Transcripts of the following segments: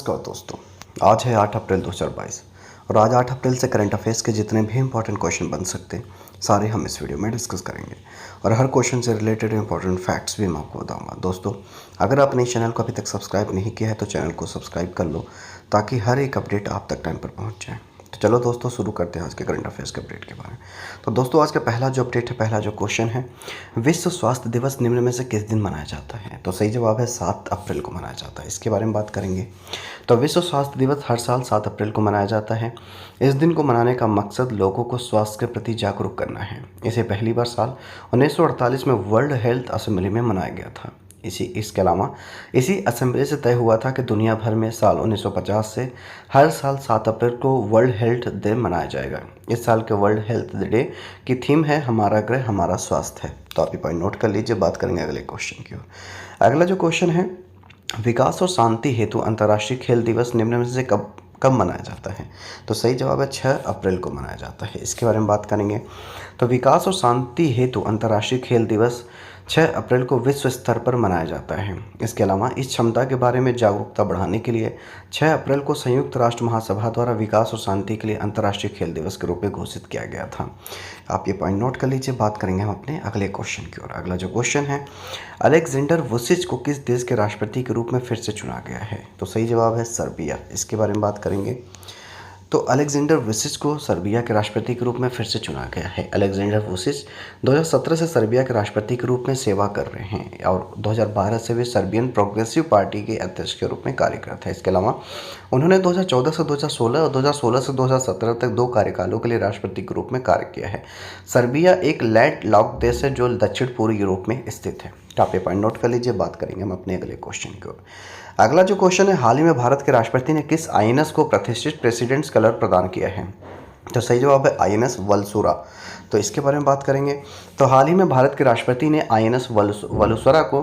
नमस्कार दोस्तों। आज है 8 अप्रैल 2022 और आज 8 अप्रैल से करंट अफेयर्स के जितने भी इंपॉर्टेंट क्वेश्चन बन सकते हैं सारे हम इस वीडियो में डिस्कस करेंगे और हर क्वेश्चन से रिलेटेड इंपॉर्टेंट फैक्ट्स भी मैं आपको बताऊंगा। दोस्तों, अगर आपने इस चैनल को अभी तक सब्सक्राइब नहीं किया है तो चैनल को सब्सक्राइब कर लो ताकि हर एक अपडेट आप तक टाइम पर पहुँच जाए। तो चलो दोस्तों, शुरू करते हैं आज के करंट अफेयर्स के अपडेट के बारे में। तो दोस्तों, आज का पहला जो अपडेट है, पहला जो क्वेश्चन है, विश्व स्वास्थ्य दिवस निम्न में से किस दिन मनाया जाता है? तो सही जवाब है 7 अप्रैल को मनाया जाता है। इसके बारे में बात करेंगे। तो विश्व स्वास्थ्य दिवस हर साल 7 अप्रैल को मनाया जाता है। इस दिन को मनाने का मकसद लोगों को स्वास्थ्य के प्रति जागरूक करना है। इसे पहली बार साल 1948 में वर्ल्ड हेल्थ असेंबली में मनाया गया था। इसके अलावा इसी असेंबली से तय हुआ था कि दुनिया भर में साल 1950 से हर साल 7 अप्रैल को वर्ल्ड हेल्थ डे मनाया जाएगा। इस साल के वर्ल्ड हेल्थ डे की थीम है हमारा ग्रह हमारा स्वास्थ्य है। तो आप ये पॉइंट नोट कर लीजिए। बात करेंगे अगले क्वेश्चन की ओर। अगला जो क्वेश्चन है, विकास और शांति हेतु अंतर्राष्ट्रीय खेल दिवस निम्न में से कब मनाया जाता है? तो सही जवाब है 6 अप्रैल को मनाया जाता है। इसके बारे में बात करेंगे। तो विकास और शांति हेतु अंतर्राष्ट्रीय खेल दिवस 6 अप्रैल को विश्व स्तर पर मनाया जाता है। इसके अलावा इस क्षमता के बारे में जागरूकता बढ़ाने के लिए 6 अप्रैल को संयुक्त राष्ट्र महासभा द्वारा विकास और शांति के लिए अंतर्राष्ट्रीय खेल दिवस के रूप में घोषित किया गया था। आप ये पॉइंट नोट कर लीजिए। बात करेंगे हम अपने अगले क्वेश्चन की ओर। अगला जो क्वेश्चन है, अलेक्जेंडर वुसिच को किस देश के राष्ट्रपति के रूप में फिर से चुना गया है? तो सही जवाब है सर्बिया। इसके बारे में बात करेंगे। तो अलेक्जेंडर वुसिच को सर्बिया के राष्ट्रपति के रूप में फिर से चुना गया है। अलेक्जेंडर वुसिच 2017 से सर्बिया के राष्ट्रपति के रूप में सेवा कर रहे हैं और 2012 से वे सर्बियन प्रोग्रेसिव पार्टी के अध्यक्ष के रूप में कार्यरत है। इसके अलावा उन्होंने 2014 से 2016 और 2016 से 2017 तक 2 कार्यकालों के लिए राष्ट्रपति के रूप में कार्य किया है। सर्बिया एक लैंडलॉक्ड देश है जो दक्षिण पूर्व यूरोप में स्थित है। तो आप ये पॉइंट नोट कर लीजिए। बात करेंगे हम अपने अगले क्वेश्चन की ओर। अगला जो क्वेश्चन है, हाल ही में भारत के राष्ट्रपति ने किस आईएनएस को प्रतिष्ठित प्रेसिडेंट्स कलर प्रदान किया है? तो सही जवाब है आईएनएस वलसुरा। तो इसके बारे में बात करेंगे। तो हाल ही में भारत के राष्ट्रपति ने आईएनएस वलसुरा को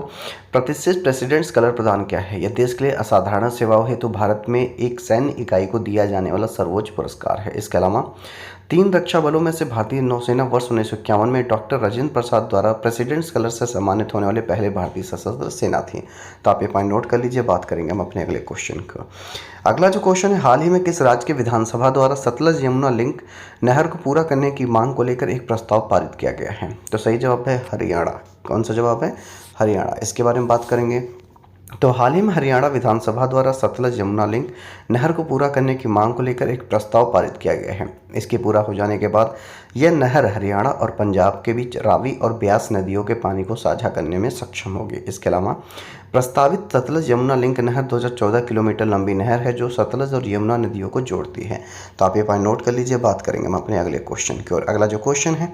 प्रतिष्ठित प्रेसिडेंट्स कलर प्रदान किया है। यह देश के लिए असाधारण सेवाओं हेतु भारत में एक सैन्य इकाई को दिया जाने वाला सर्वोच्च पुरस्कार है। इसके अलावा 3 रक्षा बलों में से भारतीय नौसेना वर्ष 1951 में डॉक्टर राजेंद्र प्रसाद द्वारा प्रेसिडेंट्स कलर से सम्मानित होने वाले पहले भारतीय सशस्त्र सेना थी। तो आप ये पॉइंट नोट कर लीजिए। बात करेंगे हम अपने अगले क्वेश्चन का। अगला जो क्वेश्चन है, हाल ही में किस राज्य के विधानसभा द्वारा सतलज यमुना लिंक नहर को पूरा करने की मांग को लेकर एक प्रस्ताव पारित किया गया है? तो सही जवाब है हरियाणा। कौन सा जवाब है? हरियाणा। इसके बारे में बात करेंगे। तो हाल ही में हरियाणा विधानसभा द्वारा सतलज यमुना लिंक नहर को पूरा करने की मांग को लेकर एक प्रस्ताव पारित किया गया है। इसके पूरा हो जाने के बाद यह नहर हरियाणा और पंजाब के बीच रावी और ब्यास नदियों के पानी को साझा करने में सक्षम होगी। इसके अलावा प्रस्तावित सतलज यमुना लिंक नहर 2014 किलोमीटर लंबी नहर है जो सतलज और यमुना नदियों को जोड़ती है। तो आप ये पॉइंट नोट कर लीजिए। बात करेंगे हम अपने अगले क्वेश्चन की ओर। अगला जो क्वेश्चन है,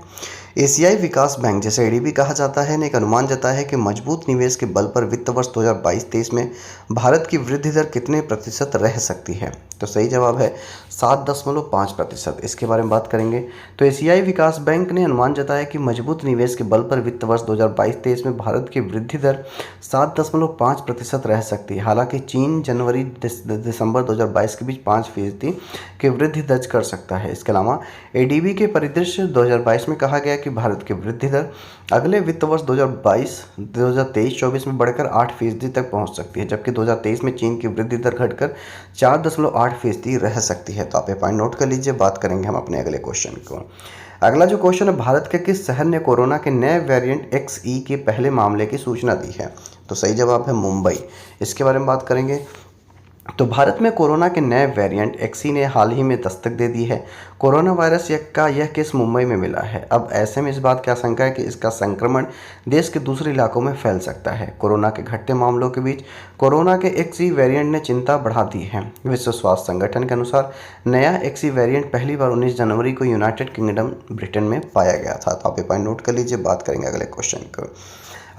एशियाई विकास बैंक जिसे एडीबी कहा जाता है ने एक अनुमान जताया है कि मजबूत निवेश के बल पर वित्त वर्ष 2022-23 में भारत की वृद्धि दर कितने प्रतिशत रह सकती है? तो सही जवाब है 7.5%। इसके बारे में बात करेंगे। तो एशियाई विकास बैंक ने अनुमान जताया कि मजबूत निवेश के बल पर वित्त वर्ष 2022-23 में भारत की वृद्धि दर 7.5% रह सकती है। हालांकि चीन जनवरी दिसंबर 2022 के बीच 5% की वृद्धि दर्ज कर सकता है। इसके अलावा एडीबी के परिदृश्य 2022 में कहा गया कि भारत की वृद्धि दर अगले वित्त वर्ष 2023-24 में बढ़कर 8% तक पहुंच सकती है, जबकि 2023 में चीन की वृद्धि दर घटकर 4.8% रह सकती है। तो आप ये पॉइंट नोट कर लीजिए। बात करेंगे हम अपने अगले क्वेश्चन को। अगला जो क्वेश्चन है, भारत के किस शहर ने कोरोना के नए वेरिएंट XE के पहले मामले की सूचना दी है? तो सही जवाब है मुंबई। इसके बारे में बात करेंगे। तो भारत में कोरोना के नए वेरिएंट XE ने हाल ही में दस्तक दे दी है। कोरोना वायरस का यह केस मुंबई में मिला है। अब ऐसे में इस बात की आशंका है कि इसका संक्रमण देश के दूसरे इलाकों में फैल सकता है। कोरोना के घटते मामलों के बीच कोरोना के XE वेरिएंट ने चिंता बढ़ा दी है। विश्व स्वास्थ्य संगठन के अनुसार नया XE वेरिएंट पहली बार 19 जनवरी को यूनाइटेड किंगडम ब्रिटेन में पाया गया था। तो आप ये पॉइंट नोट कर लीजिए। बात करेंगे अगले क्वेश्चन को।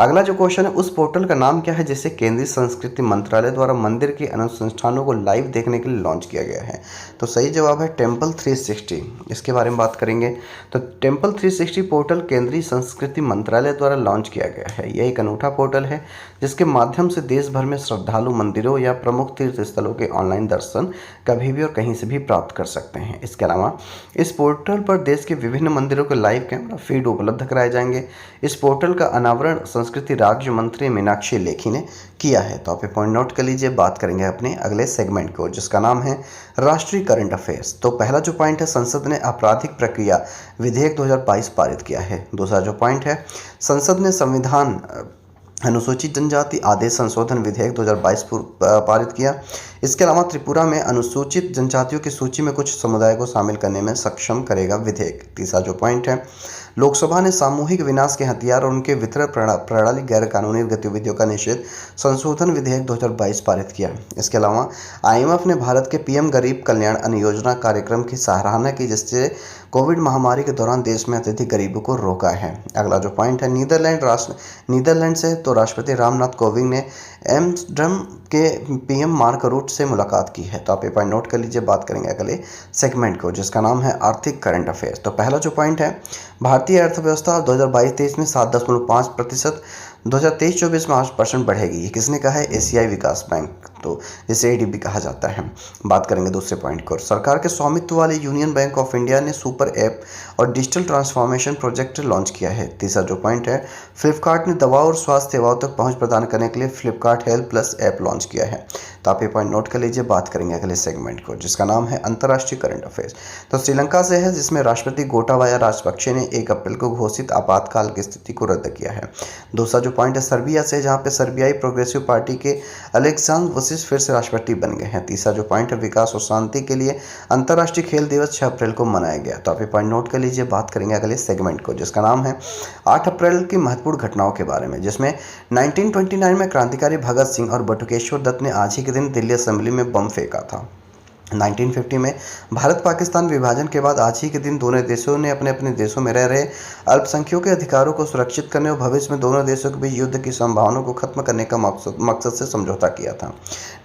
अगला जो क्वेश्चन है, उस पोर्टल का नाम क्या है जिसे केंद्रीय संस्कृति मंत्रालय द्वारा मंदिर के अनुष्ठानों को लाइव देखने के लिए लॉन्च किया गया है? तो सही जवाब है टेम्पल 360। इसके बारे में बात करेंगे। तो टेम्पल 360 पोर्टल केंद्रीय संस्कृति मंत्रालय द्वारा लॉन्च किया गया है। यह एक अनूठा पोर्टल है जिसके माध्यम से देश भर में श्रद्धालु मंदिरों या प्रमुख तीर्थ स्थलों के ऑनलाइन दर्शन कभी भी और कहीं से भी प्राप्त कर सकते हैं। इसके अलावा इस पोर्टल पर देश के विभिन्न मंदिरों के लाइव कैमरा फीड उपलब्ध कराए जाएंगे। इस पोर्टल का अनावरण संस्कृति राज्य मंत्री मीनाक्षी लेखी ने किया है। तो आप ये पॉइंट नोट कर लीजिए। बात करेंगे अपने अगले सेगमेंट को, जिसका नाम है राष्ट्रीय करंट अफेयर्स। तो पहला जो पॉइंट है, संसद ने आपराधिक प्रक्रिया विधेयक 2022 पारित किया है। दूसरा जो पॉइंट है, संसद ने संविधान अनुसूचित जनजाति आदेश संशोधन विधेयक 2022 पारित किया। इसके अलावा त्रिपुरा में अनुसूचित जनजातियों की सूची में कुछ समुदाय को शामिल करने में सक्षम करेगा विधेयक। तीसरा जो पॉइंट है, लोकसभा ने सामूहिक विनाश के हथियार और उनके वितरण प्रणाली गैर कानूनी गतिविधियों का निषेध संशोधन विधेयक 2022 पारित किया। इसके अलावा IMF ने भारत के PM गरीब कल्याण अन्न योजना कार्यक्रम की सराहना की, जिससे कोविड महामारी के दौरान देश में अत्यधिक गरीबों को रोका है। अगला जो पॉइंट है, नीदरलैंड से तो राष्ट्रपति रामनाथ कोविंद ने एम्स्टर्डम के PM मार्क रूट से मुलाकात की है। तो आप ये पॉइंट नोट कर लीजिए। बात करेंगे अगले सेगमेंट को, जिसका नाम है आर्थिक करंट अफेयर्स। तो पहला जो पॉइंट है, भारतीय अर्थव्यवस्था 2022-23 में 7.5%, 2023-24 में 8% बढ़ेगी। ये किसने कहा है? एशियाई विकास बैंक, तो जिसे ADB कहा जाता है। बात करेंगे दूसरे पॉइंट को, सरकार के स्वामित्व वाले यूनियन बैंक ऑफ इंडिया ने सुपर ऐप और डिजिटल ट्रांसफॉर्मेशन प्रोजेक्ट लॉन्च किया है। तीसरा जो पॉइंट है, फ्लिपकार्ट ने दवा और स्वास्थ्य सेवाओं तक पहुंच प्रदान करने के लिए Flipkart health plus app launch किया है। तो आप ये पॉइंट नोट कर लीजिए। बात करेंगे अगले सेगमेंट को, जिसका नाम है अंतर्राष्ट्रीय करंट अफेयर्स। तो श्रीलंका से है, जिसमें राष्ट्रपति गोटाबाया राजपक्षे ने 1 अप्रैल को घोषित आपातकाल की स्थिति को रद्द किया है। दूसरा जो पॉइंट है, सर्बिया से, जहां पे सर्बियाई प्रोग्रेसिव पार्टी के अलेक्सांद्र वुचिच फिर से राष्ट्रपति बन गए हैं। तीसरा जो पॉइंट है, विकास और शांति के लिए अंतर्राष्ट्रीय खेल दिवस 6 अप्रैल को मनाया गया। तो आप ये पॉइंट नोट कर लीजिए। बात करेंगे अगले सेगमेंट को, जिसका नाम है 8 अप्रैल की महत्वपूर्ण घटनाओं के बारे में, जिसमें 1929 में क्रांतिकारी भगत सिंह और बटुकेश्वर दत्त ने आज ही के दिन दिल्ली असेंबली में बम फेंका था। 1950 में भारत पाकिस्तान विभाजन के बाद आज ही के दिन दोनों देशों ने अपने अपने देशों में रह रहे अल्पसंख्यकों के अधिकारों को सुरक्षित करने और भविष्य में दोनों देशों के बीच युद्ध की संभावनाओं को खत्म करने का मकसद से समझौता किया था।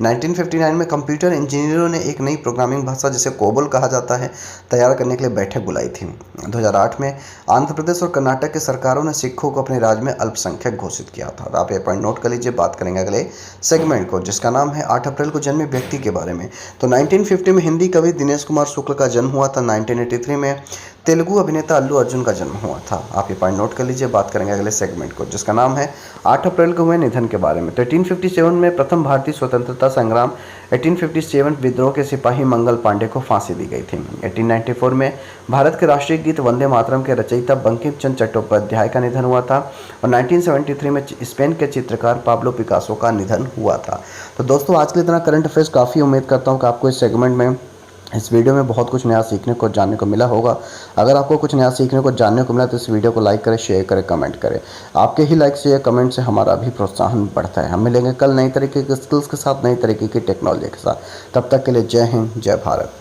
1959 में कंप्यूटर इंजीनियरों ने एक नई प्रोग्रामिंग भाषा, जिसे कोबोल कहा जाता है, तैयार करने के लिए बैठक बुलाई थी। 2008 में आंध्र प्रदेश और कर्नाटक की सरकारों ने सिखों को अपने राज्य में अल्पसंख्यक घोषित किया था। आप ये पॉइंट नोट कर लीजिए। बात करेंगे अगले सेगमेंट को, जिसका नाम है 8 अप्रैल को जन्मे व्यक्ति के बारे में। तो 1950 में हिंदी कवि दिनेश कुमार शुक्ल का जन्म हुआ था। 1983 में तेलुगु अभिनेता अल्लू अर्जुन का जन्म हुआ था। आप ये पॉइंट नोट कर लीजिए। बात करेंगे अगले सेगमेंट को, जिसका नाम है 8 अप्रैल को हुए निधन के बारे में। तो 1857 में प्रथम भारतीय स्वतंत्रता संग्राम 1857 विद्रोह के सिपाही मंगल पांडे को फांसी दी गई थी। 1894 में भारत के राष्ट्रीय गीत वंदे मातरम के रचयिता बंकिम चंद्र चट्टोपाध्याय का निधन हुआ था। और 1973 में स्पेन के चित्रकार पाब्लो पिकासो का निधन हुआ था। तो दोस्तों, आज के लिए इतना करंट अफेयर्स काफ़ी। उम्मीद करता हूँ कि आपको इस सेगमेंट में, इस वीडियो में बहुत कुछ नया सीखने को, जानने को मिला होगा। अगर आपको कुछ नया सीखने को, जानने को मिला तो इस वीडियो को लाइक करें, शेयर करें, कमेंट करें। आपके ही लाइक, शेयर, कमेंट से हमारा भी प्रोत्साहन बढ़ता है। हम मिलेंगे कल नई तरीके के स्किल्स के साथ, नई तरीके की टेक्नोलॉजी के साथ। तब तक के लिए जय हिंद, जय भारत।